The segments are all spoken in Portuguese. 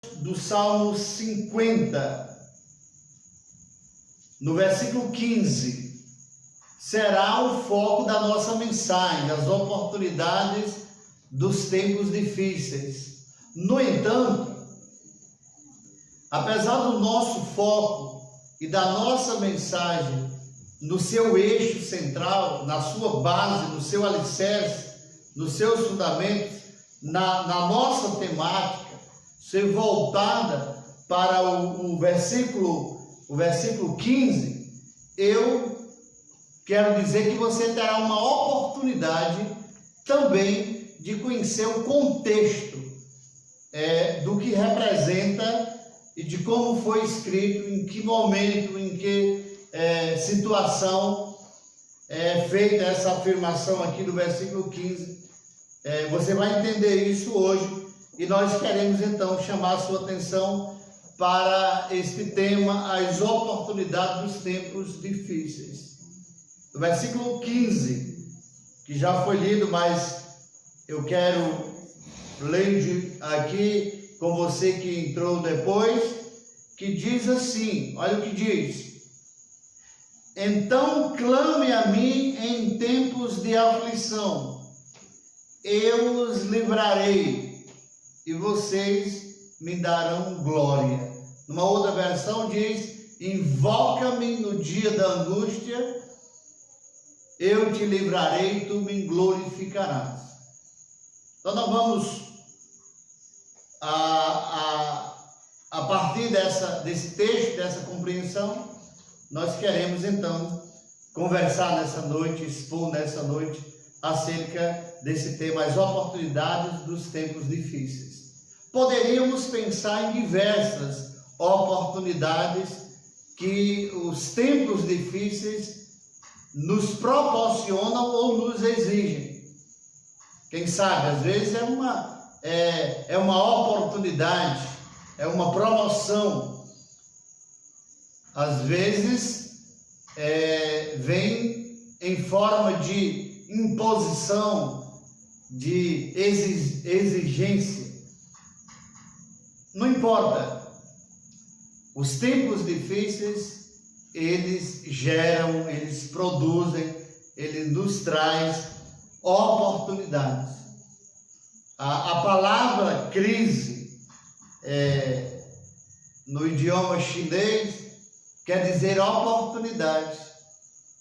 do Salmo 50, no versículo 15, será o foco da nossa mensagem, as oportunidades dos tempos difíceis. No entanto, apesar do nosso foco e da nossa mensagem no seu eixo central, na sua base, no seu alicerce, nos seus fundamentos, na nossa temática, ser voltada para o versículo 15, eu quero dizer que você terá uma oportunidade também de conhecer o contexto do que representa e de como foi escrito, em que momento, em que situação é feita essa afirmação aqui do versículo 15. Você vai entender isso hoje e nós queremos então chamar a sua atenção para este tema, as oportunidades dos tempos difíceis. O versículo 15, que já foi lido, mas eu quero ler aqui com você que entrou depois, que diz assim, olha o que diz: então clame a mim em tempos de aflição, eu os livrarei e vocês me darão glória. Numa outra versão diz: invoca-me no dia da angústia, eu te livrarei e tu me glorificarás. Então nós vamos a partir desse texto, dessa compreensão, nós queremos então conversar nessa noite, expor nessa noite acerca desse tema, as oportunidades dos tempos difíceis. Poderíamos pensar em diversas oportunidades que os tempos difíceis nos proporcionam ou nos exigem. Quem sabe, às vezes é uma oportunidade, é uma promoção. Às vezes vem em forma de imposição, de exigência. Não importa. Os tempos difíceis, eles geram, eles produzem, eles nos traz oportunidades. A palavra crise, no idioma chinês, quer dizer oportunidade.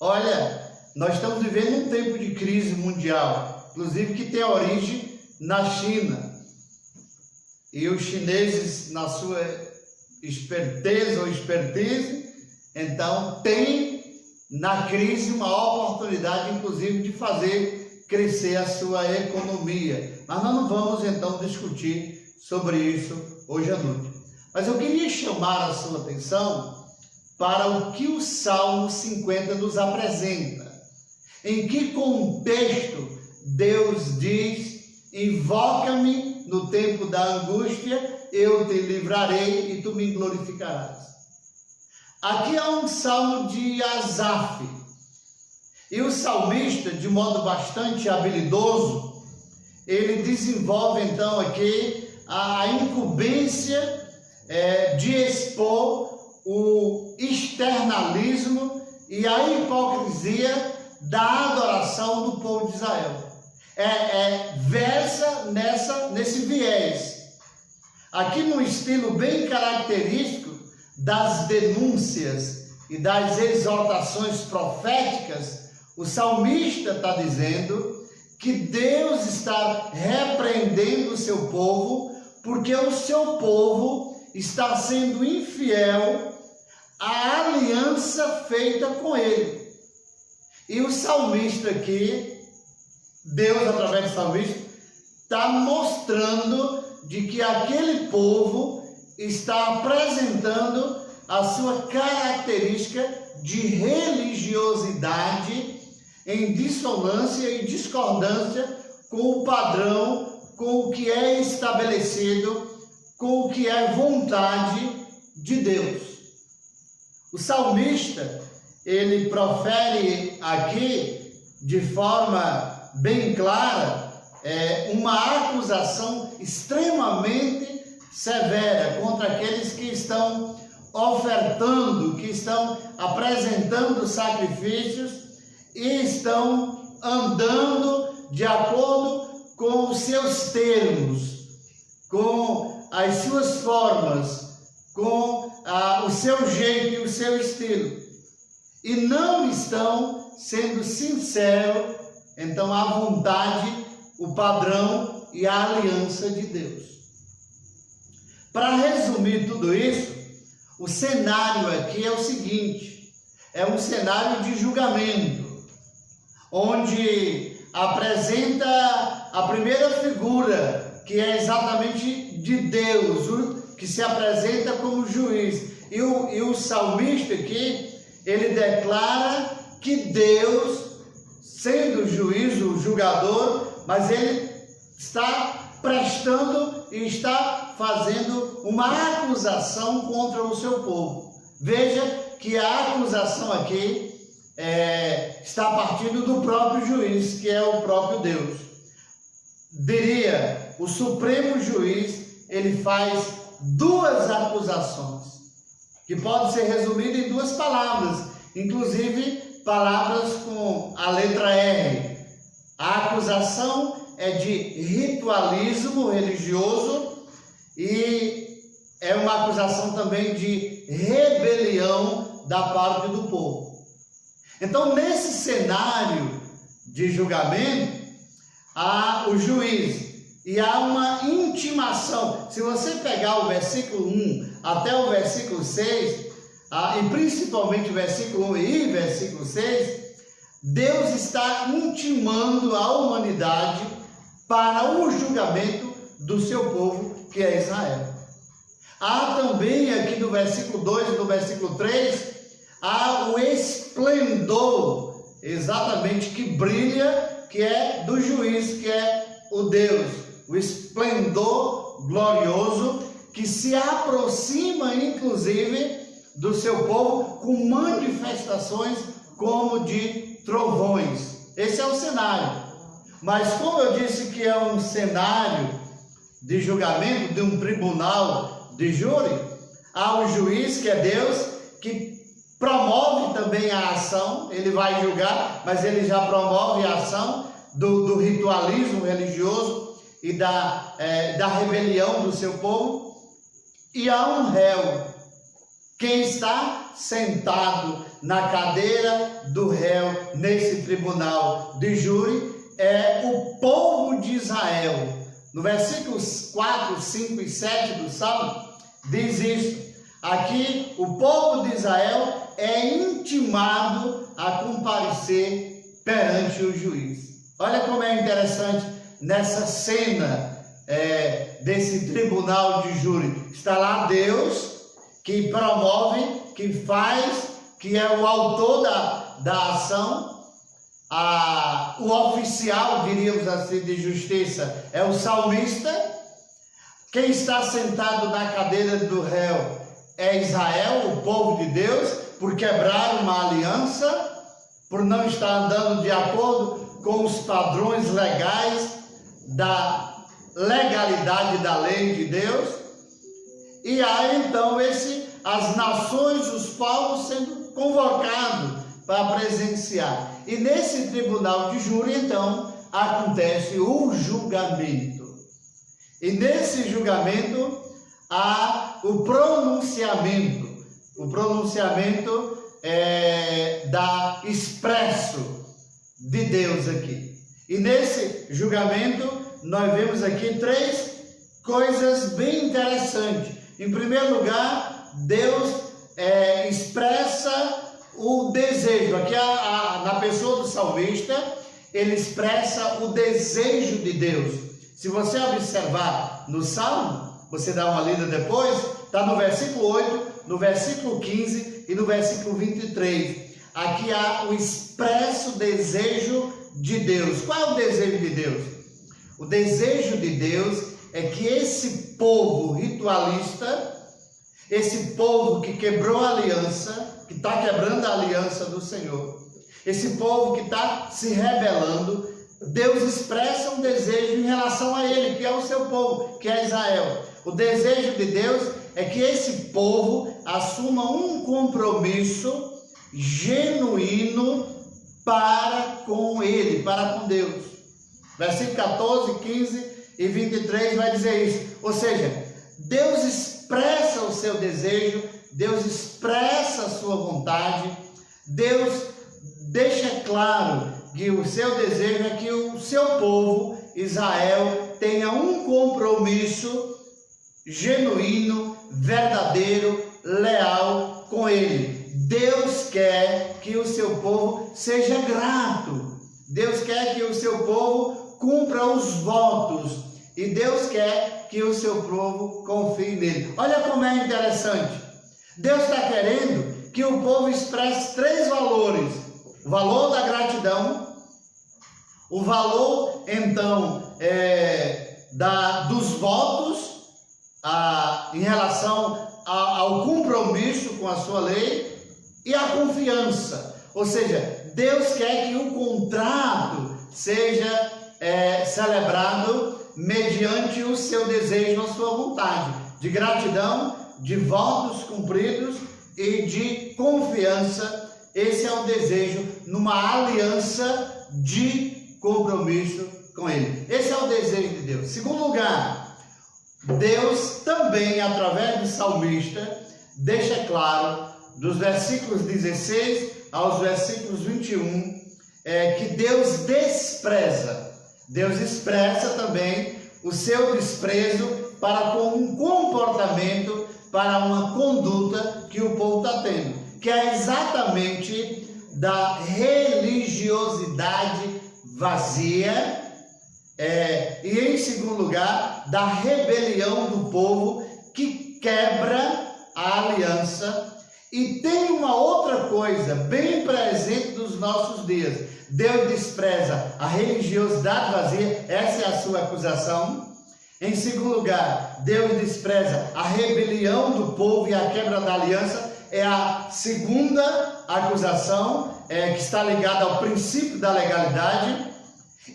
Olha, nós estamos vivendo um tempo de crise mundial, inclusive que tem origem na China. E os chineses, na sua esperteza ou expertise, então tem na crise uma oportunidade, inclusive, de fazer crescer a sua economia. Mas nós não vamos então discutir sobre isso hoje à noite. Mas eu queria chamar a sua atenção para o que o Salmo 50 nos apresenta. Em que contexto Deus diz: invoca-me no tempo da angústia, eu te livrarei e tu me glorificarás. Aqui é um salmo de Asaf. E o salmista, de modo bastante habilidoso, ele desenvolve então aqui a incumbência de expor o externalismo e a hipocrisia da adoração do povo de Israel. Versa nesse viés. Aqui num estilo bem característico das denúncias e das exortações proféticas, o salmista está dizendo que Deus está repreendendo o seu povo, porque o seu povo está sendo infiel à aliança feita com ele. E o salmista aqui, Deus através do salmista, está mostrando de que aquele povo está apresentando a sua característica de religiosidade em dissonância e discordância com o padrão, com o que é estabelecido, com o que é vontade de Deus. O salmista, ele profere aqui de forma bem clara uma acusação extremamente severa contra aqueles que estão ofertando, que estão apresentando sacrifícios e estão andando de acordo com os seus termos, com as suas formas, com o seu jeito e o seu estilo, e não estão sendo sinceros, então, à vontade, o padrão e a aliança de Deus. Para resumir tudo isso, o cenário aqui é o seguinte: é um cenário de julgamento, onde apresenta a primeira figura, que é exatamente de Deus, que se apresenta como juiz. E o salmista aqui, ele declara que Deus, sendo o juiz, o julgador, mas ele está prestando e está fazendo uma acusação contra o seu povo. Veja que a acusação aqui está partindo do próprio juiz, que é o próprio Deus. Diria, o supremo juiz, ele faz duas acusações, que podem ser resumidas em duas palavras, inclusive palavras com a letra R. A acusação é de ritualismo religioso e é uma acusação também de rebelião da parte do povo. Então, nesse cenário de julgamento, há o juiz e há uma intimação. Se você pegar o versículo 1 até o versículo 6, e principalmente o versículo 1 e versículo 6, Deus está intimando a humanidade para o julgamento do seu povo, que é Israel. Há também aqui no versículo 2 e no versículo 3, há o esplendor, exatamente, que brilha, que é do juiz, que é o Deus, o esplendor glorioso, que se aproxima, inclusive, do seu povo, com manifestações como de trovões. Esse é o cenário. Mas como eu disse que é um cenário de julgamento, de um tribunal de júri, há o juiz, que é Deus, que promove também a ação. Ele vai julgar, mas ele já promove a ação do ritualismo religioso e da rebelião do seu povo. E há um réu. Quem está sentado na cadeira do réu nesse tribunal de júri é o povo de Israel. No versículos 4, 5 e 7 do Salmo, diz isso. Aqui, o povo de Israel é intimado a comparecer perante o juiz. Olha como é interessante nessa cena desse tribunal de júri. Está lá Deus, que promove, que faz, que é o autor da ação. O oficial, diríamos assim, de justiça é o salmista. Quem está sentado na cadeira do réu é Israel, o povo de Deus, por quebrar uma aliança, por não estar andando de acordo com os padrões legais da legalidade da lei de Deus. E há então as nações, os povos sendo convocados para presenciar. E nesse tribunal de júri, então, acontece o julgamento. E nesse julgamento há o pronunciamento. O pronunciamento da expresso de Deus aqui. E nesse julgamento nós vemos aqui três coisas bem interessantes. Em primeiro lugar, Deus expressa o desejo. Aqui na pessoa do salmista, ele expressa o desejo de Deus. Se você observar no Salmo, você dá uma lida depois, está no versículo 8, no versículo 15 e no versículo 23. Aqui há o expresso desejo de Deus. Qual é o desejo de Deus? O desejo de Deus é que esse povo ritualista, esse povo que quebrou a aliança, que está quebrando a aliança do Senhor, esse povo que está se rebelando, Deus expressa um desejo em relação a ele, que é o seu povo, que é Israel. O desejo de Deus é que esse povo assuma um compromisso genuíno para com Ele, para com Deus. Versículo 14, 15 e 23 vai dizer isso. Ou seja, Deus expressa o seu desejo, Deus expressa a sua vontade, Deus deixa claro que o seu desejo é que o seu povo, Israel, tenha um compromisso genuíno, verdadeiro, leal com Ele. Deus quer que o seu povo seja grato. Deus quer que o seu povo cumpra os votos. E Deus quer que o seu povo confie nele. Olha como é interessante. Deus está querendo que o povo expresse 3 valores. O valor da gratidão, o valor, então, dos votos em relação ao compromisso com a sua lei e a confiança. Ou seja, Deus quer que o contrato seja celebrado mediante o seu desejo, a sua vontade, de gratidão, de votos cumpridos e de confiança. Esse é o desejo numa aliança de compromisso com Ele. Esse é o desejo de Deus. Segundo lugar, Deus também, através do salmista, deixa claro, dos versículos 16 aos versículos 21, que Deus despreza. Deus expressa também o seu desprezo para com um comportamento, para uma conduta que o povo está tendo, que é exatamente da religiosidade vazia, e em segundo lugar, da rebelião do povo que quebra a aliança. E tem uma outra coisa bem presente nos nossos dias. Deus despreza a religiosidade vazia, essa é a sua acusação. Em segundo lugar, Deus despreza a rebelião do povo e a quebra da aliança, é a segunda acusação, que está ligada ao princípio da legalidade.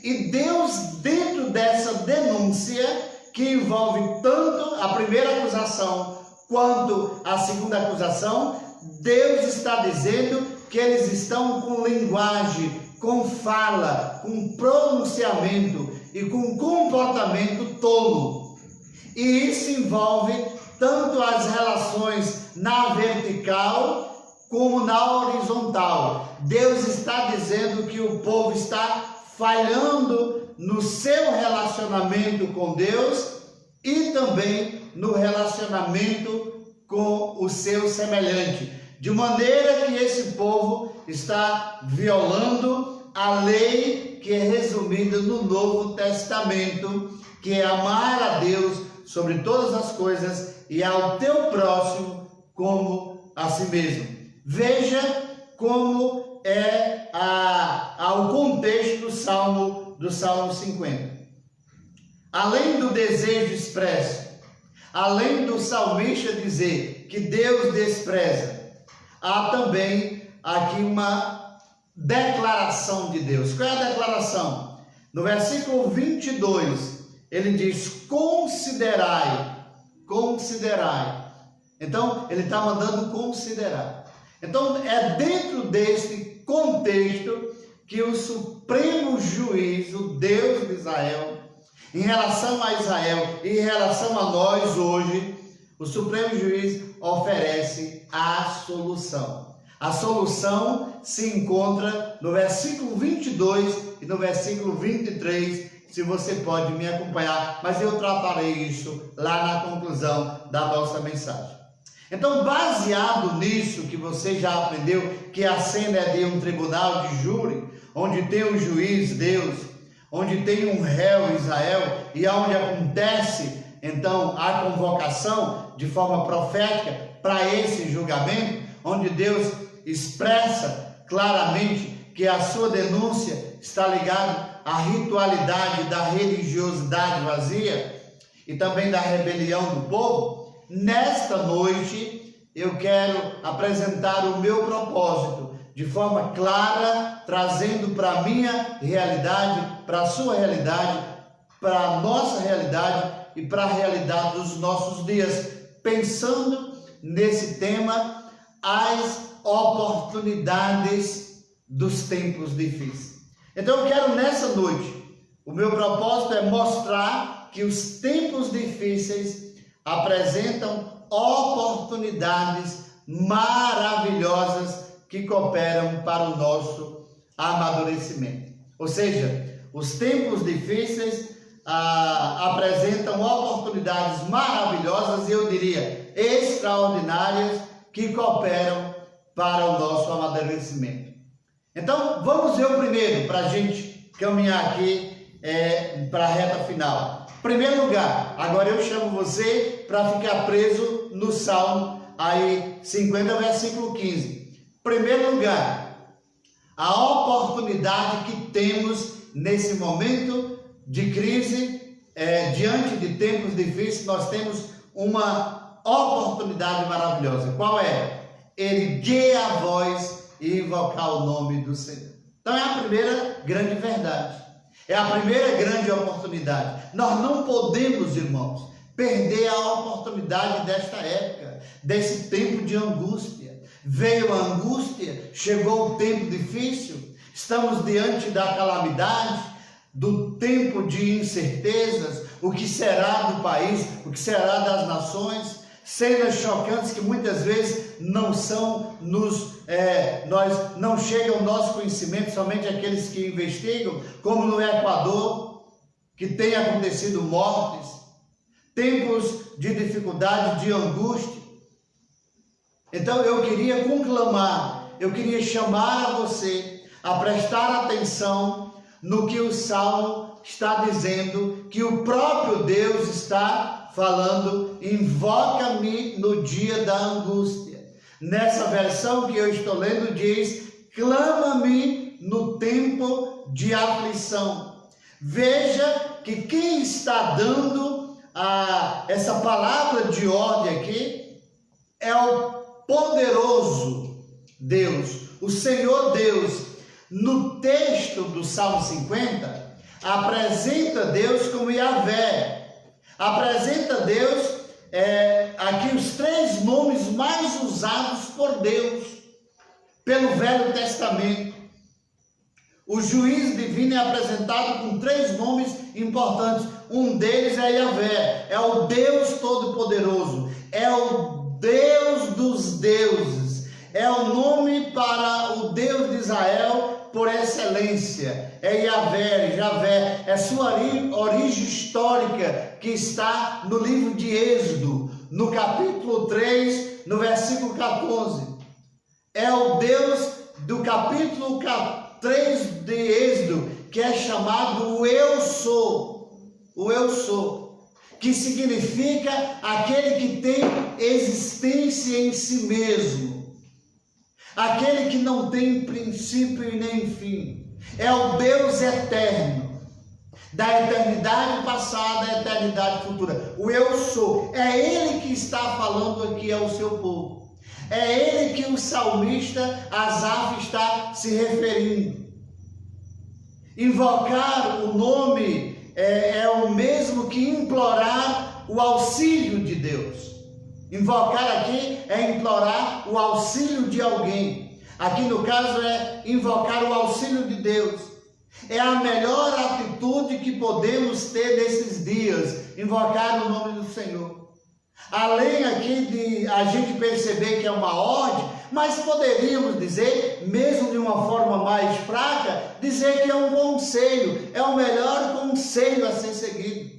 E Deus, dentro dessa denúncia, que envolve tanto a primeira acusação quanto a segunda acusação, Deus está dizendo que eles estão com linguagem, com fala, com pronunciamento e com comportamento tolo. E isso envolve tanto as relações na vertical como na horizontal. Deus está dizendo que o povo está falhando no seu relacionamento com Deus e também no relacionamento com o seu semelhante, de maneira que esse povo está violando a lei que é resumida no Novo Testamento, que é amar a Deus sobre todas as coisas e ao teu próximo como a si mesmo. Veja como é o contexto do Salmo 50. Além do desejo expresso, além do salmista dizer que Deus despreza, há também aqui uma declaração de Deus. Qual é a declaração? No versículo 22, ele diz: considerai. Então, ele está mandando considerar. Então, é dentro deste contexto que o supremo juiz, o Deus de Israel, em relação a Israel e em relação a nós hoje, o supremo juiz oferece a solução. A solução se encontra no versículo 22 e no versículo 23, se você pode me acompanhar, mas eu tratarei isso lá na conclusão da nossa mensagem. Então, baseado nisso que você já aprendeu, que a cena é de um tribunal de júri, onde tem um juiz, Deus, onde tem um réu, Israel, e onde acontece, então, a convocação de forma profética para esse julgamento, onde Deus expressa claramente que a sua denúncia está ligada à ritualidade da religiosidade vazia e também da rebelião do povo. Nesta noite, eu quero apresentar o meu propósito de forma clara, trazendo para a minha realidade, para a sua realidade, para a nossa realidade, e para a realidade dos nossos dias, pensando nesse tema, as oportunidades dos tempos difíceis. Então eu quero nessa noite, o meu propósito é mostrar que os tempos difíceis apresentam oportunidades maravilhosas que cooperam para o nosso amadurecimento. Ou seja, os tempos difíceis apresentam oportunidades maravilhosas e eu diria extraordinárias que cooperam para o nosso amadurecimento. Então vamos ver o primeiro para a gente caminhar aqui para a reta final. Em primeiro lugar, agora eu chamo você para ficar preso no Salmo aí 50, versículo 15. Em primeiro lugar, a oportunidade que temos nesse momento de crise, diante de tempos difíceis, nós temos uma oportunidade maravilhosa. Qual é? Erguer a voz e invocar o nome do Senhor. Então é a primeira grande verdade. É a primeira grande oportunidade. Nós não podemos, irmãos, perder a oportunidade desta época, desse tempo de angústia. Veio a angústia, chegou o tempo difícil, estamos diante da calamidade, do tempo de incertezas, o que será do país, o que será das nações, cenas chocantes que muitas vezes não chegam ao nosso conhecimento, somente aqueles que investigam, como no Equador, que tem acontecido mortes, tempos de dificuldade, de angústia. Então eu queria conclamar, eu queria chamar a você a prestar atenção no que o Salmo está dizendo, que o próprio Deus está falando: invoca-me no dia da angústia. Nessa versão que eu estou lendo diz: clama-me no tempo de aflição. Veja que quem está dando essa palavra de ordem aqui é o poderoso Deus, o Senhor Deus. No texto do Salmo 50, apresenta Deus como Yahvé, apresenta Deus aqui os três nomes mais usados por Deus pelo Velho Testamento. O juiz divino é apresentado com três nomes importantes. Um deles é Yahvé, é o Deus Todo-Poderoso, é o Deus dos deuses, é o nome para o Deus de Israel por excelência. É Javé, é sua origem histórica que está no livro de Êxodo, no capítulo 3, no versículo 14. É o Deus do capítulo 3 de Êxodo, que é chamado o Eu Sou, que significa aquele que tem existência em si mesmo, aquele que não tem princípio e nem fim. É o Deus eterno, da eternidade passada à eternidade futura. O Eu Sou, é Ele que está falando aqui ao seu povo. É Ele que o salmista Asaf está se referindo. Invocar o nome é o mesmo que implorar o auxílio de Deus. Invocar aqui é implorar o auxílio de alguém. Aqui no caso é invocar o auxílio de Deus. É a melhor atitude que podemos ter nesses dias, invocar o nome do Senhor. Além aqui de a gente perceber que é uma ordem, mas poderíamos dizer, mesmo de uma forma mais fraca, dizer que é um conselho, é o melhor conselho a ser seguido.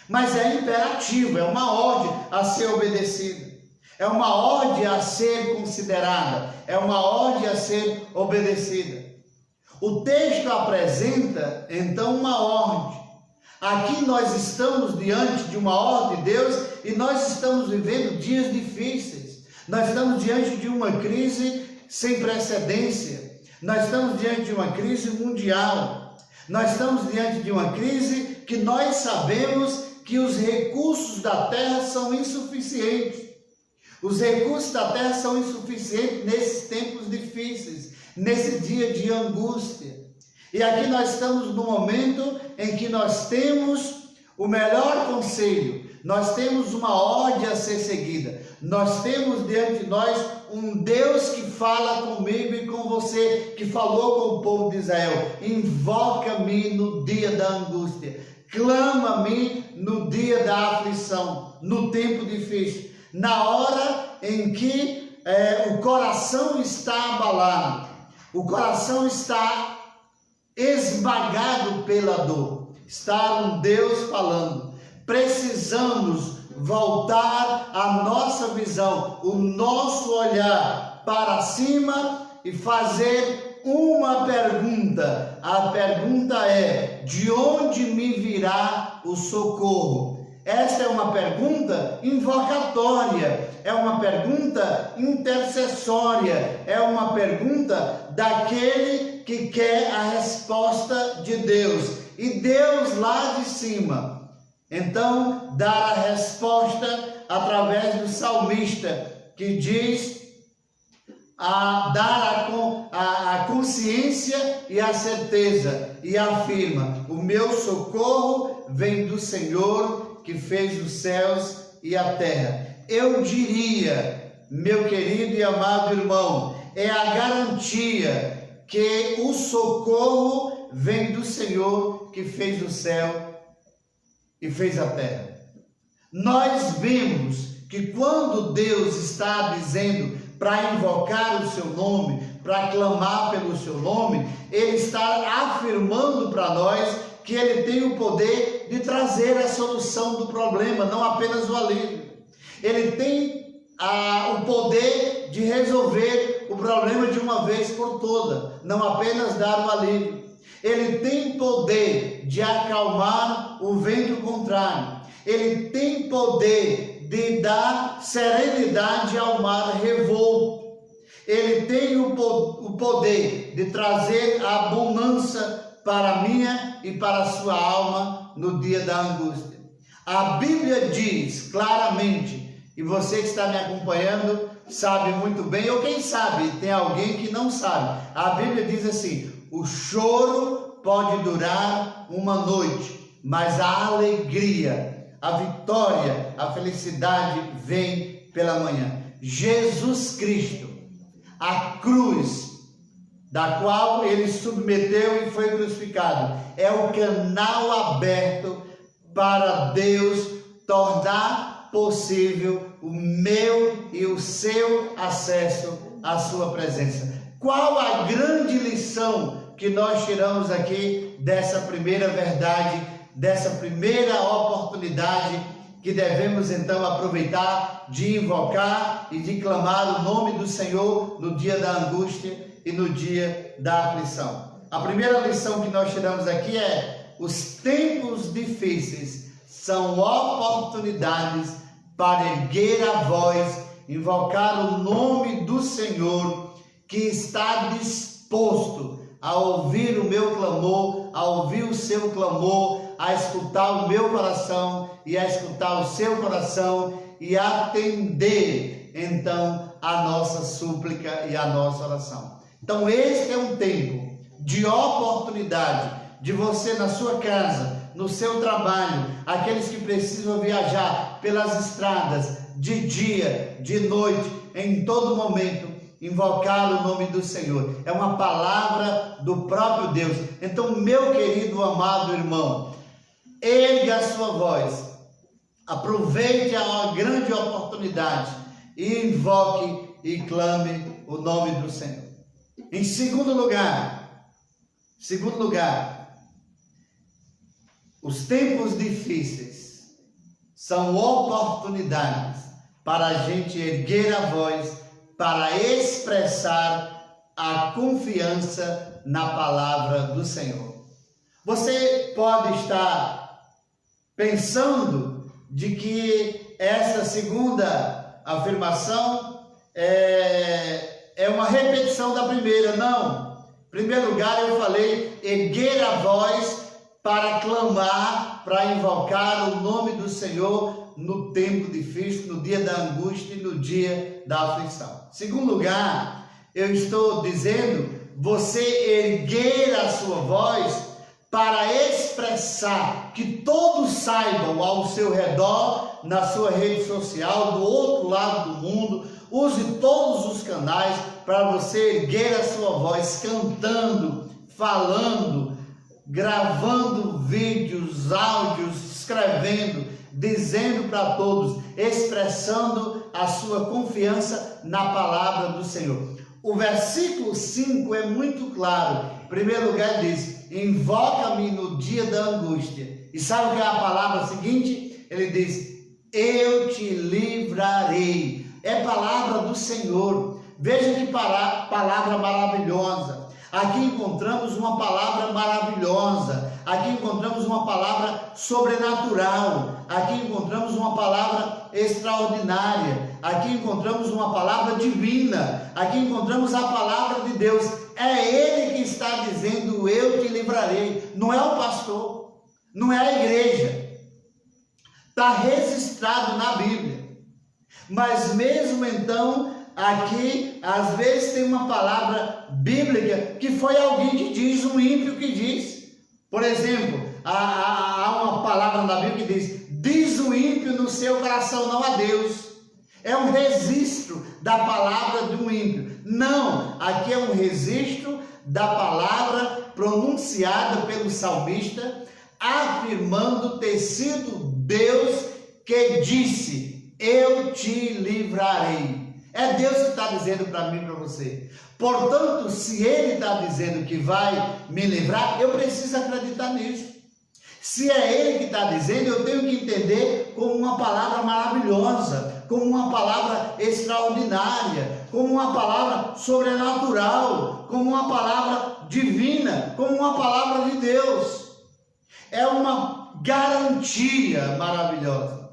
Mas é imperativo, é uma ordem a ser obedecida. É uma ordem a ser considerada, é uma ordem a ser obedecida. O texto apresenta, então, uma ordem. Aqui nós estamos diante de uma ordem de Deus e nós estamos vivendo dias difíceis. Nós estamos diante de uma crise sem precedência. Nós estamos diante de uma crise mundial. Nós estamos diante de uma crise que nós sabemos que os recursos da terra são insuficientes. Os recursos da terra são insuficientes nesses tempos difíceis, nesse dia de angústia. E aqui nós estamos no momento em que nós temos o melhor conselho. Nós temos uma ordem a ser seguida. Nós temos diante de nós um Deus que fala comigo e com você, que falou com o povo de Israel. Invoca-me no dia da angústia. Clama-me no dia da aflição, no tempo difícil. Na hora em que o coração está abalado, o coração está esmagado pela dor. Está um Deus falando. Precisamos voltar a nossa visão, o nosso olhar para cima e fazer uma pergunta. A pergunta é: de onde me virá o socorro? Esta é uma pergunta invocatória, é uma pergunta intercessória, é uma pergunta daquele que quer a resposta de Deus. E Deus lá de cima, então, dá a resposta através do salmista, que diz, dar a consciência e a certeza, e afirma: o meu socorro vem do Senhor, que fez os céus e a terra. Eu diria, meu querido e amado irmão, é a garantia que o socorro vem do Senhor, que fez o céu e fez a terra. Nós vemos que quando Deus está dizendo para invocar o seu nome, para clamar pelo seu nome, Ele está afirmando para nós que Ele tem o poder de trazer a solução do problema, não apenas o alívio. Ele tem o poder de resolver o problema de uma vez por toda, não apenas dar o alívio. Ele tem poder de acalmar o vento contrário. Ele tem poder de dar serenidade ao mar revolto. Ele tem o poder de trazer a bonança para a minha e para a sua alma no dia da angústia. A Bíblia diz claramente, e você que está me acompanhando sabe muito bem, ou quem sabe tem alguém que não sabe. A Bíblia diz assim: o choro pode durar uma noite, mas a alegria, a vitória, a felicidade vem pela manhã. Jesus Cristo, a cruz da qual Ele submeteu e foi crucificado, é o canal aberto para Deus tornar possível o meu e o seu acesso à sua presença. Qual a grande lição que nós tiramos aqui dessa primeira verdade, dessa primeira oportunidade que devemos então aproveitar de invocar e de clamar o nome do Senhor no dia da angústia e no dia da aflição? A primeira lição que nós tiramos aqui é: os tempos difíceis são oportunidades para erguer a voz, invocar o nome do Senhor, que está disposto a ouvir o meu clamor, a ouvir o seu clamor, a escutar o meu coração e a escutar o seu coração e atender então a nossa súplica e a nossa oração. Então este é um tempo de oportunidade de você na sua casa, no seu trabalho, aqueles que precisam viajar pelas estradas, de dia, de noite, em todo momento, invocar o nome do Senhor. É uma palavra do próprio Deus. Então, meu querido, amado irmão, ergue a sua voz, aproveite a grande oportunidade e invoque e clame o nome do Senhor. Em segundo lugar, os tempos difíceis são oportunidades para a gente erguer a voz, para expressar a confiança na palavra do Senhor. Você pode estar pensando de que essa segunda afirmação é uma repetição da primeira. Não. Em primeiro lugar, eu falei erguer a voz para clamar, para invocar o nome do Senhor no tempo difícil, no dia da angústia e no dia da aflição. Em segundo lugar, eu estou dizendo você erguer a sua voz para expressar, que todos saibam ao seu redor, na sua rede social, do outro lado do mundo. Use todos os canais para você erguer a sua voz, cantando, falando, gravando vídeos, áudios, escrevendo, dizendo para todos, expressando a sua confiança na palavra do Senhor. O versículo 5 é muito claro. Em primeiro lugar diz, invoca-me no dia da angústia. E sabe o que é a palavra seguinte? Ele diz, eu te livrarei. É palavra do Senhor. Veja que palavra maravilhosa. Aqui encontramos uma palavra maravilhosa. Aqui encontramos uma palavra sobrenatural. Aqui encontramos uma palavra extraordinária. Aqui encontramos uma palavra divina. Aqui encontramos a palavra de Deus. É Ele que está dizendo, eu te livrarei. Não é o pastor, não é a igreja. Está registrado na Bíblia. Mas mesmo então, aqui, às vezes tem uma palavra bíblica que foi alguém que diz, um ímpio que diz. Por exemplo, há uma palavra na Bíblia que diz o ímpio no seu coração, não a Deus. É um registro da palavra de um ímpio. Não, aqui é um registro da palavra pronunciada pelo salmista, afirmando ter sido Deus que disse, eu te livrarei. É Deus que está dizendo para mim e para você. Portanto, se Ele está dizendo que vai me livrar, eu preciso acreditar nisso. Se é Ele que está dizendo, eu tenho que entender como uma palavra maravilhosa, como uma palavra extraordinária, como uma palavra sobrenatural, como uma palavra divina, como uma palavra de Deus. É uma garantia maravilhosa.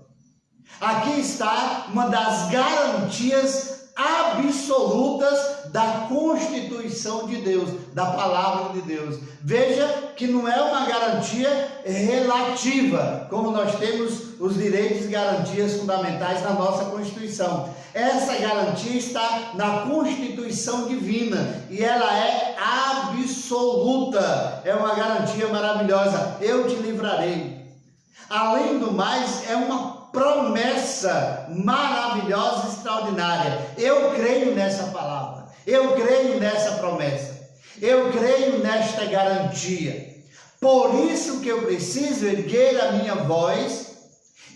Aqui está uma das garantias absolutas da constituição de Deus, da palavra de Deus. Veja que não é uma garantia relativa, como nós temos os direitos e garantias fundamentais na nossa Constituição. Essa garantia está na Constituição divina e ela é absoluta. É uma garantia maravilhosa. Eu te livrarei. Além do mais, é uma promessa maravilhosa, extraordinária. Eu creio nessa palavra, eu creio nessa promessa, eu creio nesta garantia. Por isso que eu preciso erguer a minha voz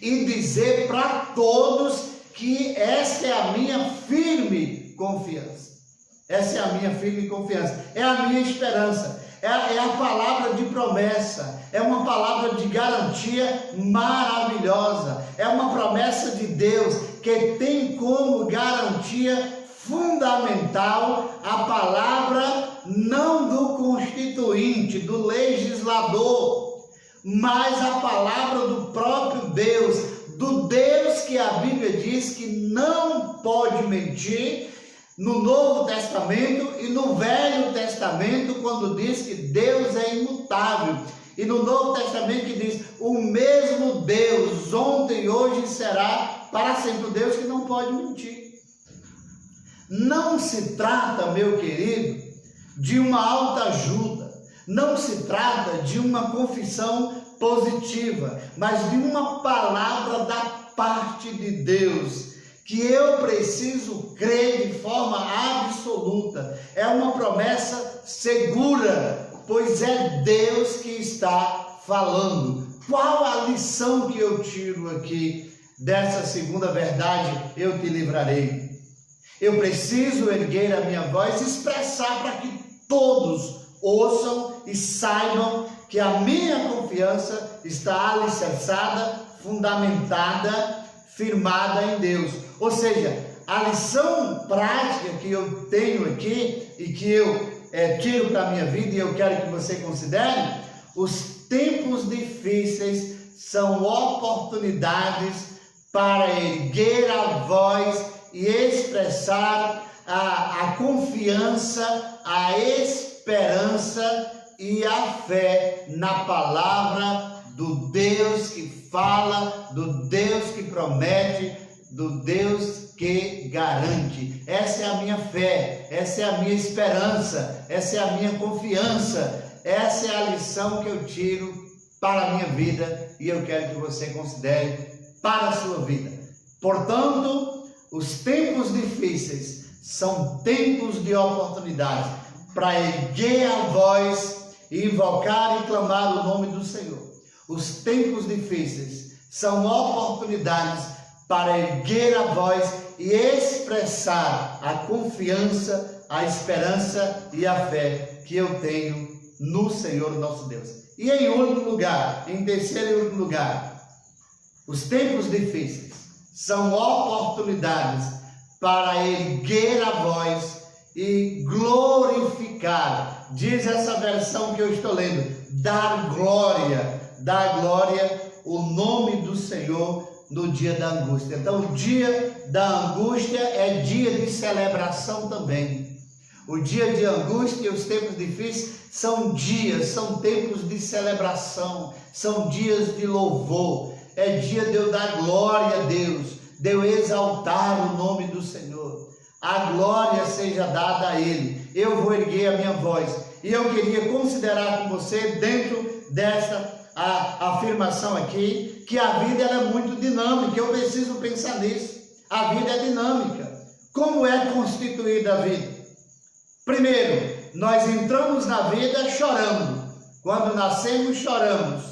e dizer para todos que esta é a minha firme confiança. Essa é a minha firme confiança, é a minha esperança. É a palavra de promessa, é uma palavra de garantia maravilhosa, é uma promessa de Deus que tem como garantia fundamental a palavra não do constituinte, do legislador, mas a palavra do próprio Deus, do Deus que a Bíblia diz que não pode mentir, no Novo Testamento e no Velho Testamento, quando diz que Deus é imutável. E no Novo Testamento que diz, o mesmo Deus, ontem, hoje será para sempre, o Deus que não pode mentir. Não se trata, meu querido, de uma autoajuda, não se trata de uma confissão positiva, mas de uma palavra da parte de Deus, que eu preciso crer de forma absoluta. É uma promessa segura, pois é Deus que está falando. Qual a lição que eu tiro aqui dessa segunda verdade? Eu te livrarei. Eu preciso erguer a minha voz e expressar para que todos ouçam e saibam que a minha confiança está alicerçada, fundamentada, firmada em Deus. Ou seja, a lição prática que eu tenho aqui e que eu tiro para a minha vida e eu quero que você considere, os tempos difíceis são oportunidades para erguer a voz e expressar a confiança, a esperança e a fé na palavra do Deus que fala, do Deus que promete, do Deus que garante. Essa é a minha fé, essa é a minha esperança, essa é a minha confiança. Essa é a lição que eu tiro para a minha vida e eu quero que você considere para a sua vida. Portanto, os tempos difíceis são tempos de oportunidade para erguer a voz e invocar e clamar o nome do Senhor. Os tempos difíceis são oportunidades para erguer a voz e expressar a confiança, a esperança e a fé que eu tenho no Senhor nosso Deus. E em último lugar, em terceiro e último lugar, os tempos difíceis são oportunidades para erguer a voz e glorificar, diz essa versão que eu estou lendo, dar glória o nome do Senhor no dia da angústia. Então, o dia da angústia é dia de celebração também. O dia de angústia e os tempos difíceis são dias, são tempos de celebração, são dias de louvor. É dia de eu dar glória a Deus, de eu exaltar o nome do Senhor. A glória seja dada a Ele. Eu vou erguer a minha voz. E eu queria considerar com você, dentro desta afirmação aqui, que a vida ela é muito dinâmica. Eu preciso pensar nisso. A vida é dinâmica. Como é constituída a vida? Primeiro, nós entramos na vida chorando. Quando nascemos, choramos.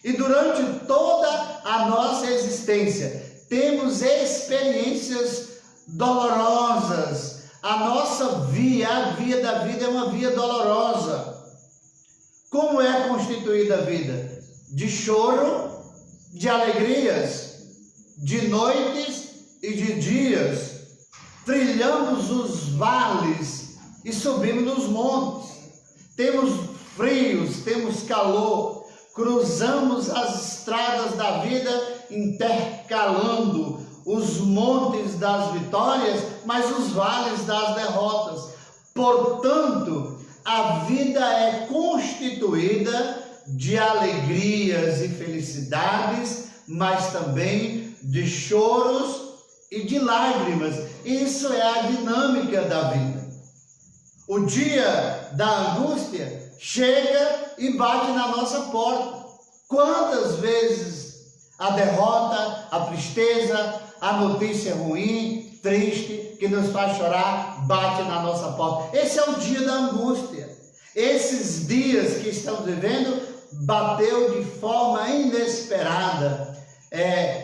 E durante toda a nossa existência, temos experiências dolorosas. A nossa via, a via da vida é uma via dolorosa. Como é constituída a vida? De choro, de alegrias, de noites e de dias. Trilhamos os vales e subimos nos montes. Temos frios, temos calor. Cruzamos as estradas da vida intercalando os montes das vitórias, mas os vales das derrotas. Portanto, a vida é constituída de alegrias e felicidades, mas também de choros e de lágrimas. Isso é a dinâmica da vida. O dia da angústia chega e bate na nossa porta. Quantas vezes a derrota, a tristeza, a notícia ruim, triste, que nos faz chorar, bate na nossa porta. Esse é o dia da angústia. Esses dias que estamos vivendo, bateu de forma inesperada,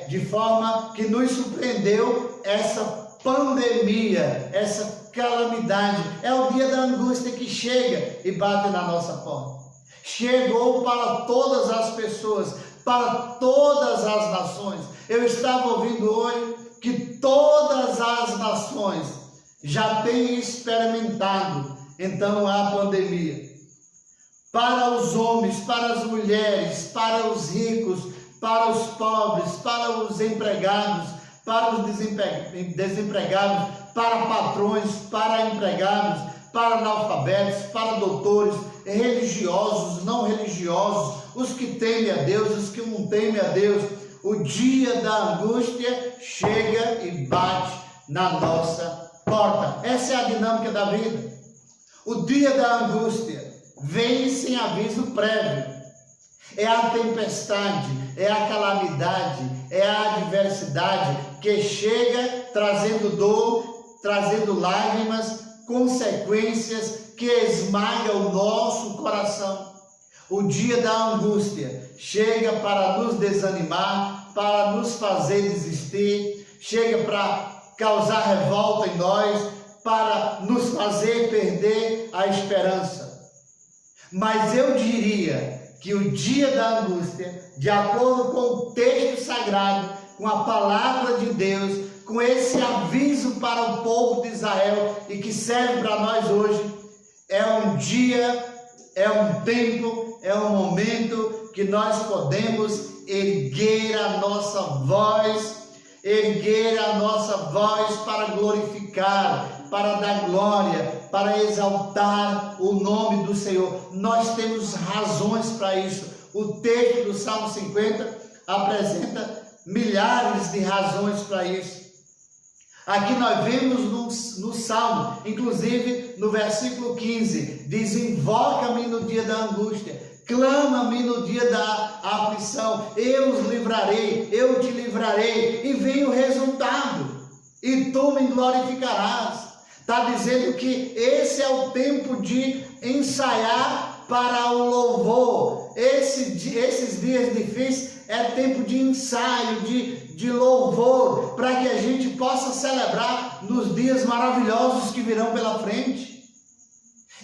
de forma que nos surpreendeu essa pandemia, essa calamidade. É o dia da angústia que chega e bate na nossa porta. Chegou para todas as pessoas, para todas as nações. Eu estava ouvindo hoje que todas as nações já têm experimentado, então, a pandemia. Para os homens, para as mulheres, para os ricos, para os pobres, para os empregados, para os desempregados, para patrões, para empregados, para analfabetos, para doutores, religiosos, não religiosos, os que temem a Deus, os que não temem a Deus. O dia da angústia chega e bate na nossa porta. Essa é a dinâmica da vida. O dia da angústia vem sem aviso prévio. É a tempestade, é a calamidade, é a adversidade que chega trazendo dor, trazendo lágrimas, consequências que esmagam o nosso coração. O dia da angústia chega para nos desanimar, para nos fazer desistir, chega para causar revolta em nós, para nos fazer perder a esperança. Mas eu diria que o dia da angústia, de acordo com o texto sagrado, com a palavra de Deus, com esse aviso para o povo de Israel e que serve para nós hoje, é um dia, é um tempo, é um momento que nós podemos erguer a nossa voz para glorificar, para dar glória, para exaltar o nome do Senhor. Nós temos razões para isso. O texto do Salmo 50 apresenta milhares de razões para isso. Aqui nós vemos no Salmo, inclusive no versículo 15, diz: invoca-me no dia da angústia, clama-me no dia da aflição, eu os livrarei, eu te livrarei, e vem o resultado, e tu me glorificarás. Está dizendo que esse é o tempo de ensaiar para o louvor. Esses dias difíceis é tempo de ensaio, de louvor, para que a gente possa celebrar nos dias maravilhosos que virão pela frente.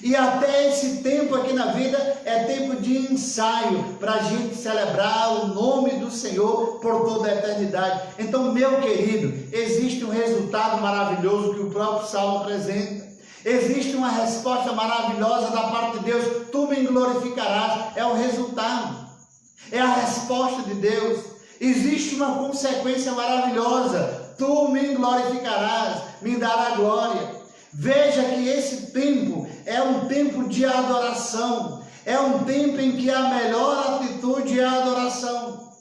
E até esse tempo aqui na vida é tempo de ensaio, para a gente celebrar o nome do Senhor por toda a eternidade. Então, meu querido, existe um resultado maravilhoso que o próprio Salmo apresenta. Existe uma resposta maravilhosa da parte de Deus: tu me glorificarás. É o resultado, é a resposta de Deus. Existe uma consequência maravilhosa: tu me glorificarás, me dará glória. Veja que esse tempo é um tempo de adoração, é um tempo em que a melhor atitude é a adoração,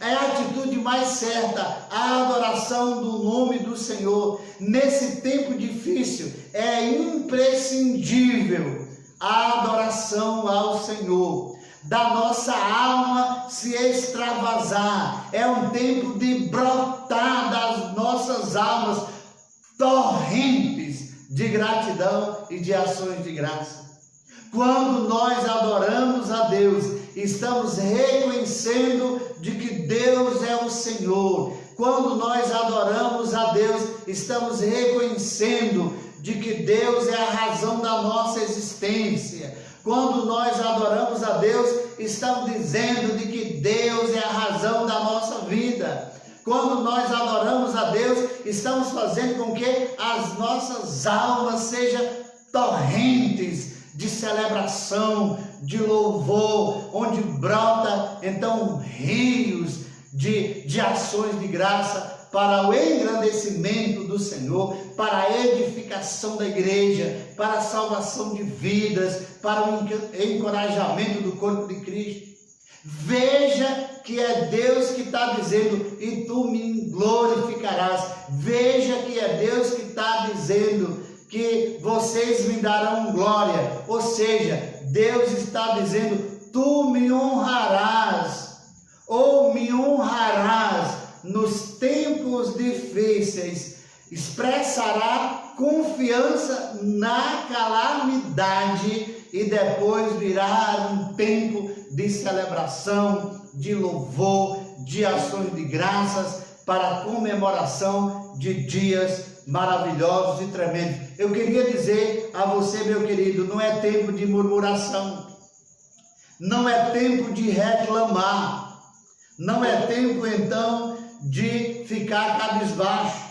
é a atitude mais certa, a adoração do nome do Senhor. Nesse tempo difícil é imprescindível a adoração ao Senhor, da nossa alma se extravasar, é um tempo de brotar das nossas almas torrentes de gratidão e de ações de graça. Quando nós adoramos a Deus, estamos reconhecendo de que Deus é o Senhor. Quando nós adoramos a Deus, estamos reconhecendo de que Deus é a razão da nossa existência. Quando nós adoramos a Deus, estamos dizendo de que Deus é a razão da nossa vida. Quando nós adoramos a Deus, estamos fazendo com que as nossas almas sejam torrentes de celebração, de louvor, onde brota então rios de ações de graça para o engrandecimento do Senhor, para a edificação da igreja, para a salvação de vidas, para o encorajamento do corpo de Cristo. Veja que é Deus que está dizendo: e tu me glorificarás. Veja que é Deus que está dizendo que vocês me darão glória. Ou seja, Deus está dizendo: tu me honrarás, ou me honrarás nos tempos difíceis. Expressará confiança na calamidade, e depois virá um tempo de celebração, de louvor, de ações de graças, para a comemoração de dias maravilhosos e tremendos. Eu queria dizer a você, meu querido, não é tempo de murmuração, não é tempo de reclamar, não é tempo então de ficar cabisbaixo.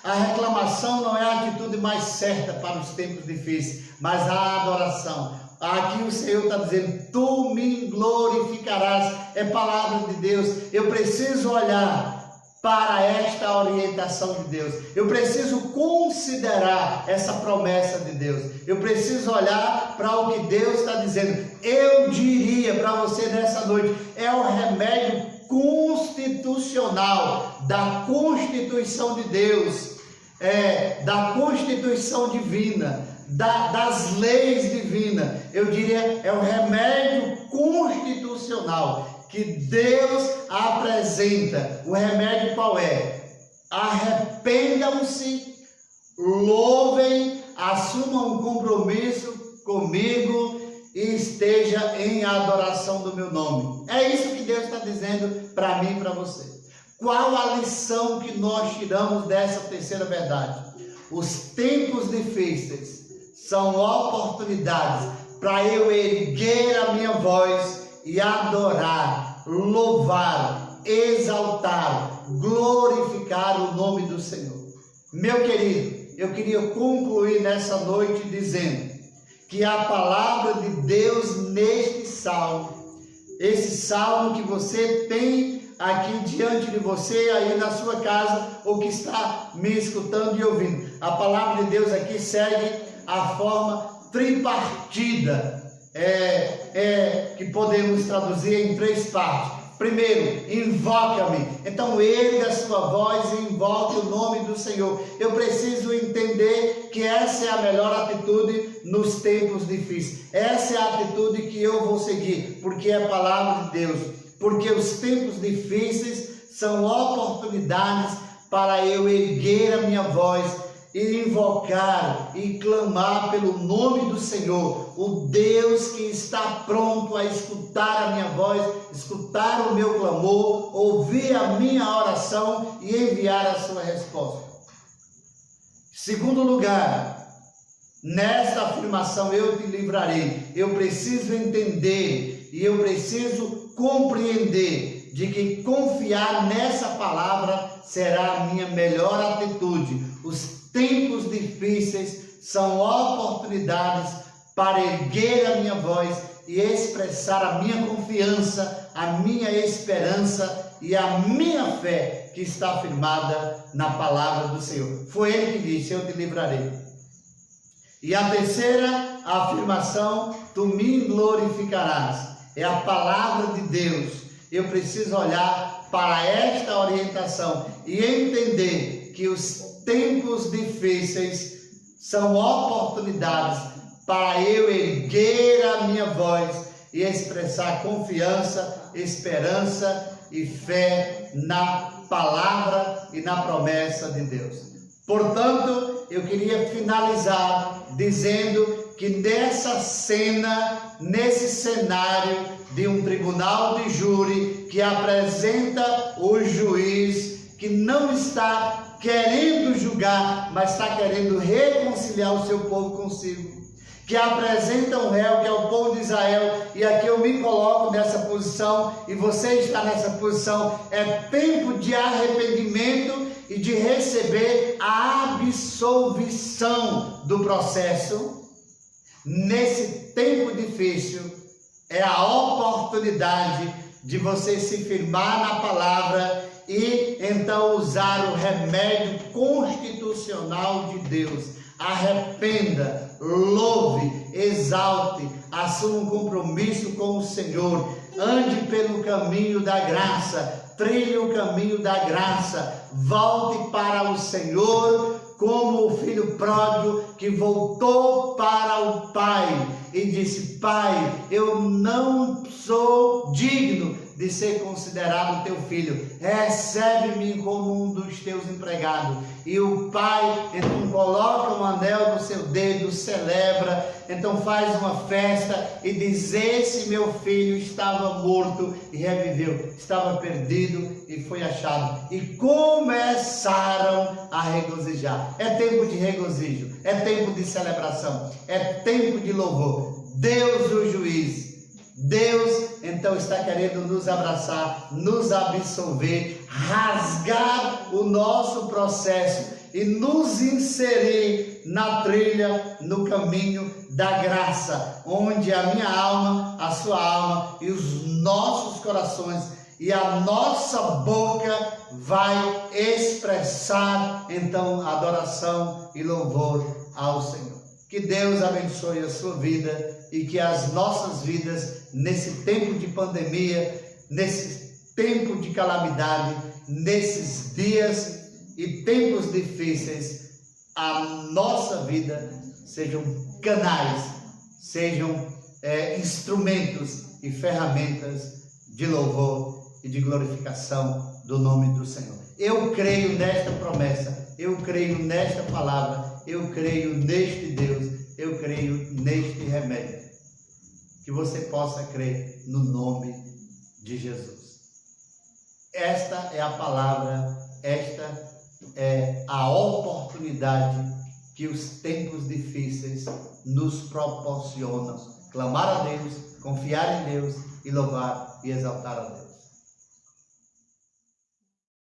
A reclamação não é a atitude mais certa para os tempos difíceis, mas a adoração. Aqui o Senhor está dizendo: tu me glorificarás. É palavra de Deus. Eu preciso olhar para esta orientação de Deus. Eu preciso considerar essa promessa de Deus. Eu preciso olhar para o que Deus está dizendo. Eu diria para você nessa noite: é o remédio constitucional da Constituição de Deus, da Constituição divina, das leis divinas. Eu diria, é o remédio constitucional que Deus apresenta. O remédio qual é? Arrependam-se, louvem, assumam um compromisso comigo e esteja em adoração do meu nome. É isso que Deus está dizendo para mim e para você. Qual a lição que nós tiramos dessa terceira verdade? Os tempos difíceis são oportunidades para eu erguer a minha voz e adorar, louvar, exaltar, glorificar o nome do Senhor. Meu querido, eu queria concluir nessa noite dizendo que a palavra de Deus neste salmo, esse salmo que você tem aqui diante de você, aí na sua casa, ou que está me escutando e ouvindo, a palavra de Deus aqui segue a forma tripartida, que podemos traduzir em três partes. Primeiro, invoca-me. Então erga a sua voz e invoque o nome do Senhor. Eu preciso entender que porque essa é a melhor atitude nos tempos difíceis. Essa é a atitude que eu vou seguir, porque é a palavra de Deus. Porque os tempos difíceis são oportunidades para eu erguer a minha voz e invocar e clamar pelo nome do Senhor, o Deus que está pronto a escutar a minha voz, escutar o meu clamor, ouvir a minha oração e enviar a sua resposta. Segundo lugar, nesta afirmação eu te livrarei, eu preciso entender e eu preciso compreender de que confiar nessa palavra será a minha melhor atitude. Os tempos difíceis são oportunidades para erguer a minha voz e expressar a minha confiança, a minha esperança e a minha fé que está firmada na palavra do Senhor. Foi Ele que disse: eu te livrarei. E a terceira afirmação: tu me glorificarás. É a palavra de Deus. Eu preciso olhar para esta orientação e entender que os tempos difíceis são oportunidades para eu erguer a minha voz e expressar confiança, esperança e fé na palavra e na promessa de Deus. Portanto, eu queria finalizar dizendo que nessa cena, nesse cenário de um tribunal de júri que apresenta o juiz que não está querendo julgar, mas está querendo reconciliar o seu povo consigo, que apresenta um réu, que é o povo de Israel, e aqui eu me coloco nessa posição, e você está nessa posição. É tempo de arrependimento e de receber a absolvição do processo. Nesse tempo difícil, é a oportunidade de você se firmar na palavra e então usar o remédio constitucional de Deus. Arrependa, louve, exalte, assuma um compromisso com o Senhor, ande pelo caminho da graça, trilhe o caminho da graça, volte para o Senhor como o filho pródigo que voltou para o pai e disse: Pai, eu não sou digno de ser considerado teu filho, recebe-me como um dos teus empregados. E o pai então coloca um anel no seu dedo, celebra, então faz uma festa e diz: esse meu filho estava morto e reviveu, estava perdido e foi achado. E começaram a regozijar. É tempo de regozijo, é tempo de celebração, é tempo de louvor. Deus o juiz, Deus então está querendo nos abraçar, nos absolver, rasgar o nosso processo e nos inserir na trilha, no caminho da graça, onde a minha alma, a sua alma e os nossos corações e a nossa boca vai expressar então adoração e louvor ao Senhor. Que Deus abençoe a sua vida e que as nossas vidas, nesse tempo de pandemia, nesse tempo de calamidade, nesses dias e tempos difíceis, a nossa vida sejam canais, sejam instrumentos e ferramentas de louvor e de glorificação do nome do Senhor. Eu creio nesta promessa, eu creio nesta palavra, eu creio neste Deus, eu creio neste remédio. Que você possa crer no nome de Jesus. Esta é a palavra, esta é a oportunidade que os tempos difíceis nos proporcionam. Clamar a Deus, confiar em Deus e louvar e exaltar a Deus.